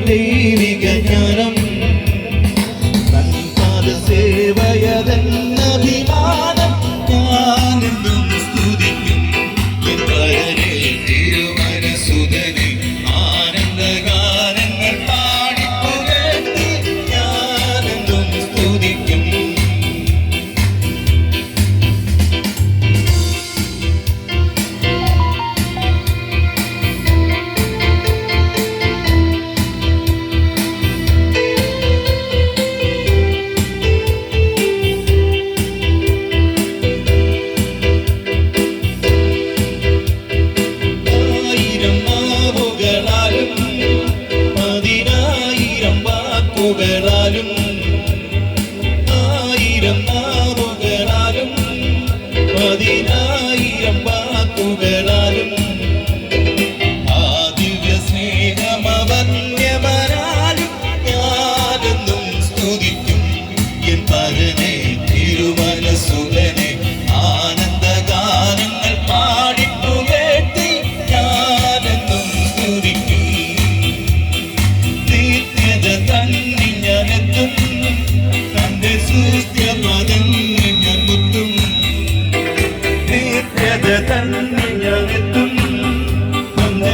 ദൈവിക ജ്ഞാനം തൻപാദ സേവയതെന്നഭിമാനം ഞാനെന്നും സ്തുതിക്കും എൻ പരനെ തിരുമനസുതനെ ആനന്ദഗാനങ്ങൾ പാടിപ്പുകഴ്ത്തി ഞാനെന്നും സ്തുതിക്കും. ആയിരം നാവുകളാലും 10,000 വാക്കുകളാലും ആ ദിവ്യ സ്നേഹമവന്യമരാലും ഞാനെന്നും സ്തുതിക്കും എൻ പരനെ തിരുമനസുതനെ ആനന്ദഗാനങ്ങൾ പാടിപ്പുകഴ്ത്തി ഞാനെന്നും സ്തുതിക്കും. നിത്യത തന്നിൽ ഞാനെത്തും തന്റെ സുസ്ഥ്യപദങ്ങൾ ഞാൻ മുത്തും. നിത്യത തന്നിൽ ഞാനെത്തും തന്റെ